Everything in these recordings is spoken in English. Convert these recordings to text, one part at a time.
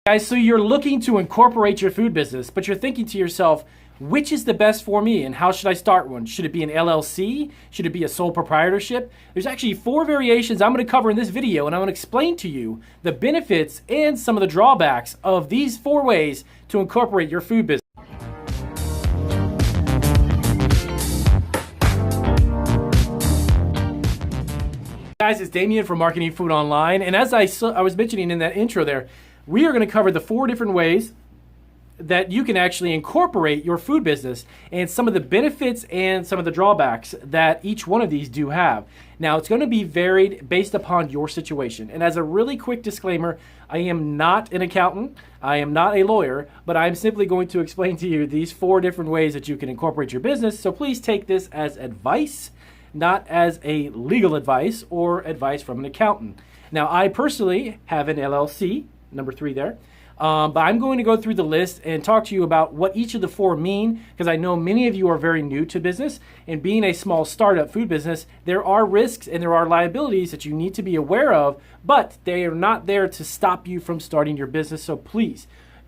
Guys, so you're looking to incorporate your food business, but you're thinking to yourself, which is the best for me and how should I start one? Should it be an LLC? Should it be a sole proprietorship? There's actually 4 variations I'm going to cover in this video, and I'm going to explain to you the benefits and some of the drawbacks of these 4 ways to incorporate your food business. Guys, it's Damien from Marketing Food Online, and as I was mentioning in that intro there, we are going to cover the 4 different ways that you can actually incorporate your food business and some of the benefits and some of the drawbacks that each one of these do have. Now, it's going to be varied based upon your situation. And as a really quick disclaimer, I am not an accountant, I am not a lawyer, but I'm simply going to explain to you these 4 different ways that you can incorporate your business. So please take this as advice, not as a legal advice or advice from an accountant. Now, I personally have an LLC, number 3 there. But I'm going to go through the list and talk to you about what each of the 4 mean, because I know many of you are very new to business, and being a small startup food business, there are risks and there are liabilities that you need to be aware of, but they are not there to stop you from starting your business. So please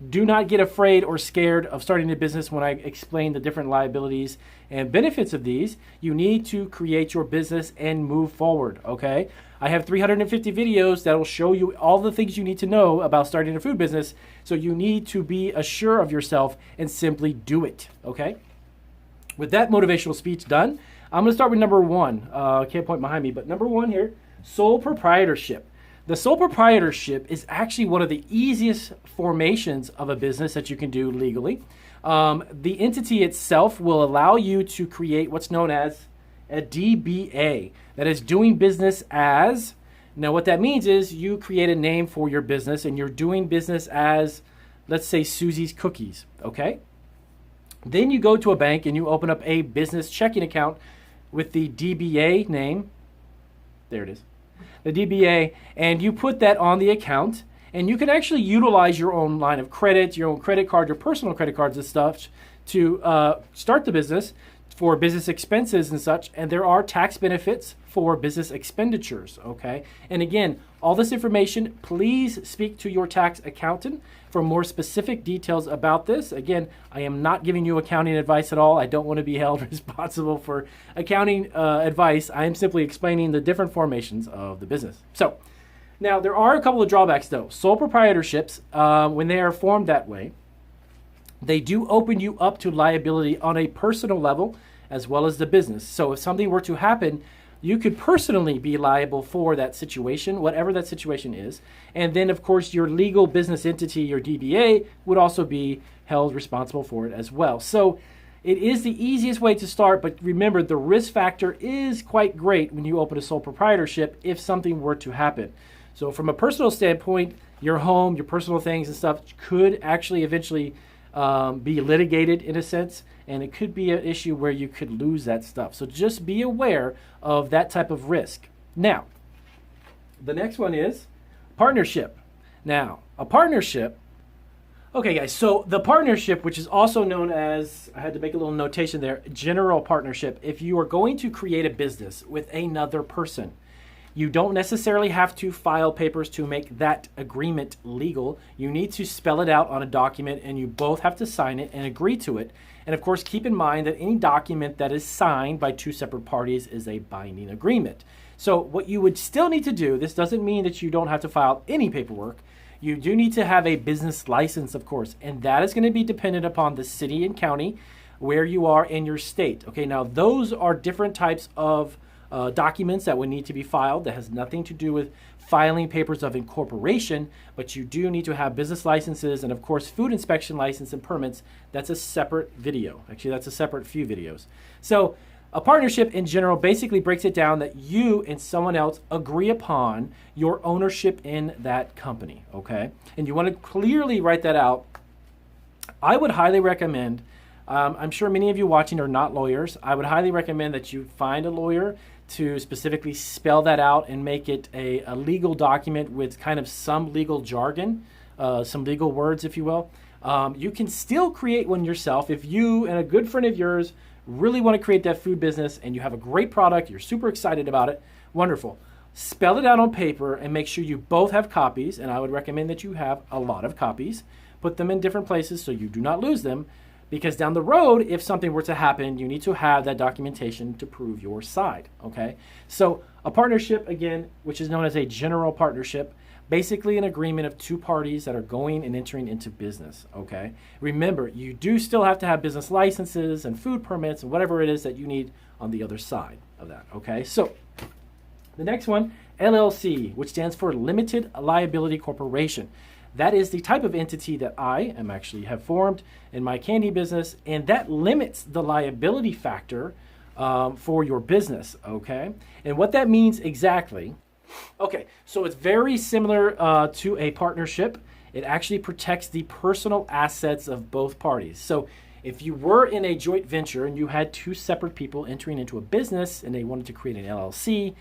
do not get afraid or scared of starting a business when I explain the different liabilities and benefits of these. You need to create your business and move forward, okay? I have 350 videos that will show you all the things you need to know about starting a food business, so you need to be assured of yourself and simply do it, okay? With that motivational speech done, I'm going to start with number 1. I can't point behind me, but number 1 here, sole proprietorship. The sole proprietorship is actually one of the easiest formations of a business that you can do legally. The entity itself will allow you to create what's known as a DBA, that is doing business as. Now what that means is you create a name for your business and you're doing business as, let's say, Susie's Cookies, okay? Then you go to a bank and you open up a business checking account with the DBA name. There it is. The DBA, and you put that on the account, and you can actually utilize your own line of credit, your own credit card, your personal credit cards and stuff to start the business for business expenses and such, and there are tax benefits for business expenditures, okay? And again, all this information, please speak to your tax accountant for more specific details about this. Again, I am not giving you accounting advice at all. I don't want to be held responsible for accounting advice. I am simply explaining the different formations of the business. So, now there are a couple of drawbacks though. Sole proprietorships, when they are formed that way, they do open you up to liability on a personal level as well as the business. So if something were to happen, you could personally be liable for that situation, whatever that situation is. And then, of course, your legal business entity, your DBA, would also be held responsible for it as well. So it is the easiest way to start, but remember, the risk factor is quite great when you open a sole proprietorship if something were to happen. So from a personal standpoint, your home, your personal things and stuff could actually eventually be litigated in a sense, and it could be an issue where you could lose that stuff. So just be aware of that type of risk. Now, the next one is partnership. Now, a partnership, okay guys, so the partnership, which is also known as, I had to make a little notation there, general partnership. If you are going to create a business with another person, you don't necessarily have to file papers to make that agreement legal. You need to spell it out on a document, and you both have to sign it and agree to it. And of course, keep in mind that any document that is signed by 2 separate parties is a binding agreement. So what you would still need to do, this doesn't mean that you don't have to file any paperwork. You do need to have a business license, of course, and that is going to be dependent upon the city and county where you are in your state. Okay, now those are different types of documents that would need to be filed. That has nothing to do with filing papers of incorporation, but you do need to have business licenses and of course food inspection license and permits. That's a separate video. Actually, that's a separate few videos. So a partnership in general basically breaks it down that you and someone else agree upon your ownership in that company, okay? And you want to clearly write that out. I would highly recommend, I'm sure many of you watching are not lawyers. I would highly recommend that you find a lawyer to specifically spell that out and make it a legal document with kind of some legal jargon, some legal words, if you will. You can still create one yourself if you and a good friend of yours really want to create that food business and you have a great product, you're super excited about it, wonderful. spell it out on paper and make sure you both have copies. And I would recommend that you have a lot of copies. Put them in different places so you do not lose them, because down the road, if something were to happen, you need to have that documentation to prove your side, okay? So a partnership, again, which is known as a general partnership, basically an agreement of two parties that are going and entering into business, okay? Remember, you do still have to have business licenses and food permits and whatever it is that you need on the other side of that, okay? So the next one, LLC, which stands for Limited Liability Corporation. That is the type of entity that I am actually have formed in my candy business, and that limits the liability factor for your business, okay? And what that means exactly, okay, so it's very similar to a partnership. It actually protects the personal assets of both parties. So if you were in a joint venture and you had two separate people entering into a business and they wanted to create an LLC,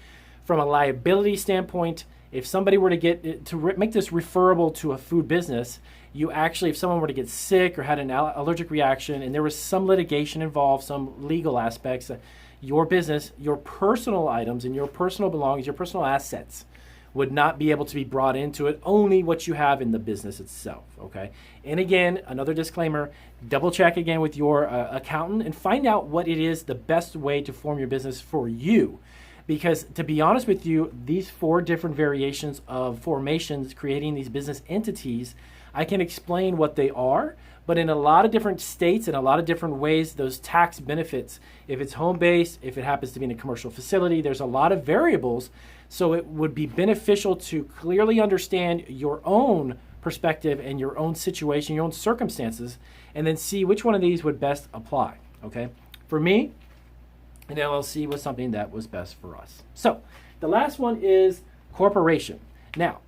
from a liability standpoint, if somebody were to make this referable to a food business, you actually, if someone were to get sick or had an allergic reaction and there was some litigation involved, some legal aspects, your business, your personal items and your personal belongings, your personal assets would not be able to be brought into it, only what you have in the business itself, okay? And again, another disclaimer, double check again with your accountant and find out what it is the best way to form your business for you. Because to be honest with you, these 4 different variations of formations, creating these business entities, I can explain what they are, but in a lot of different states and a lot of different ways, those tax benefits, if it's home-based, if it happens to be in a commercial facility, there's a lot of variables. So it would be beneficial to clearly understand your own perspective and your own situation, your own circumstances, and then see which one of these would best apply, okay? For me, an LLC was something that was best for us. So the last one is corporation. Now,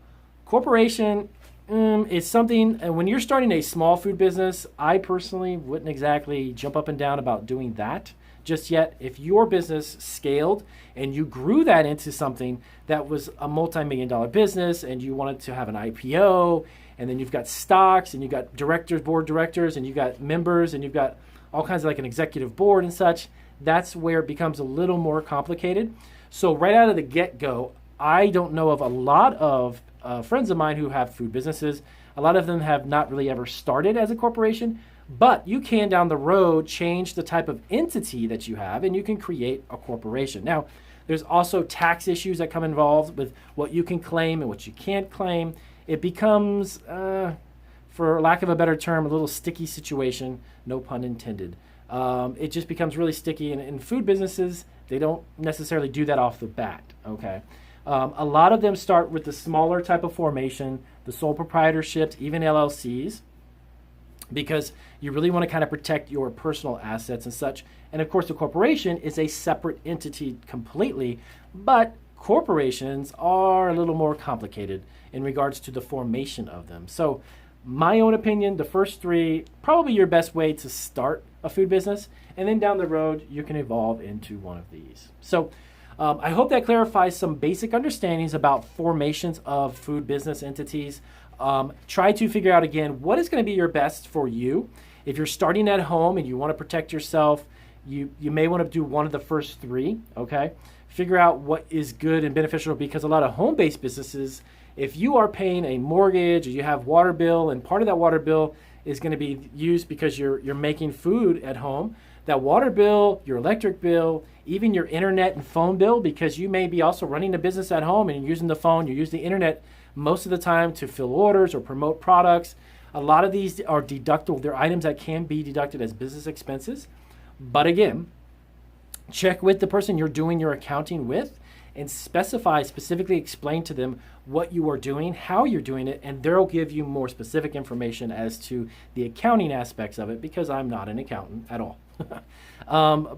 corporation is something, and when you're starting a small food business, I personally wouldn't exactly jump up and down about doing that just yet. If your business scaled and you grew that into something that was a multi-million-dollar business and you wanted to have an IPO, and then you've got stocks and you've got directors, board directors, and you've got members, and you've got all kinds of like an executive board and such, that's where it becomes a little more complicated. So right out of the get-go, I don't know of a lot of friends of mine who have food businesses. A lot of them have not really ever started as a corporation, but you can down the road change the type of entity that you have and you can create a corporation. Now, there's also tax issues that come involved with what you can claim and what you can't claim. It becomes, for lack of a better term, a little sticky situation, no pun intended. It just becomes really sticky, and in food businesses, they don't necessarily do that off the bat, okay? A lot of them start with the smaller type of formation, the sole proprietorships, even LLCs, because you really want to kind of protect your personal assets and such. And of course, the corporation is a separate entity completely, but corporations are a little more complicated in regards to the formation of them. So my own opinion, the first 3, probably your best way to start a food business, and then down the road, you can evolve into one of these. So I hope that clarifies some basic understandings about formations of food business entities. Try to figure out, again, what is going to be your best for you. If you're starting at home and you want to protect yourself, you may want to do one of the first 3, okay? Figure out what is good and beneficial, because a lot of home-based businesses, if you are paying a mortgage or you have water bill, and part of that water bill is going to be used because you're making food at home, that water bill, your electric bill, even your internet and phone bill, because you may be also running a business at home and you're using the phone, you use the internet most of the time to fill orders or promote products. A lot of these are deductible. They're items that can be deducted as business expenses. But again, check with the person you're doing your accounting with and specifically explain to them what you are doing, how you're doing it, and they'll give you more specific information as to the accounting aspects of it, because I'm not an accountant at all.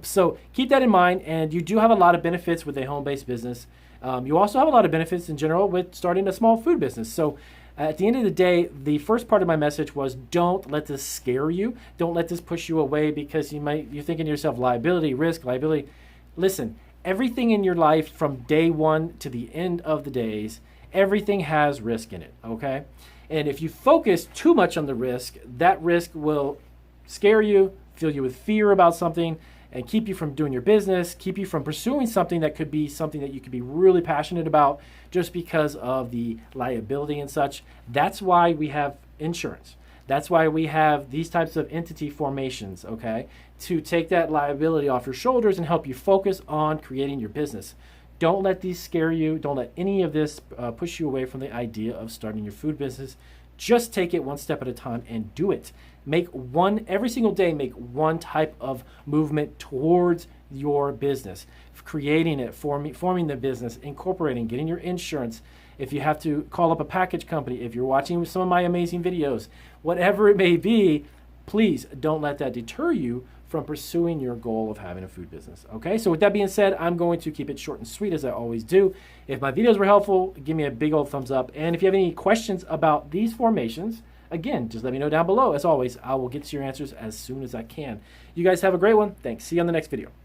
So keep that in mind, and you do have a lot of benefits with a home-based business. You also have a lot of benefits in general with starting a small food business. So at the end of the day, the first part of my message was, don't let this scare you. Don't let this push you away, because you're thinking to yourself, liability, risk, liability. Listen, everything in your life from day one to the end of the days, everything has risk in it, okay? And if you focus too much on the risk, that risk will scare you, fill you with fear about something, and keep you from doing your business, keep you from pursuing something that could be something that you could be really passionate about just because of the liability and such. That's why we have insurance. That's why we have these types of entity formations, okay, to take that liability off your shoulders and help you focus on creating your business. Don't let these scare you. Don't let any of this push you away from the idea of starting your food business. Just take it one step at a time and do it. Every single day, make one type of movement towards your business, creating it, forming the business, incorporating, getting your insurance. If you have to call up a package company, if you're watching some of my amazing videos, whatever it may be, please don't let that deter you from pursuing your goal of having a food business. Okay, so with that being said, I'm going to keep it short and sweet as I always do. If my videos were helpful, give me a big old thumbs up. And if you have any questions about these formations, again, just let me know down below. As always, I will get to your answers as soon as I can. You guys have a great one. Thanks. See you on the next video.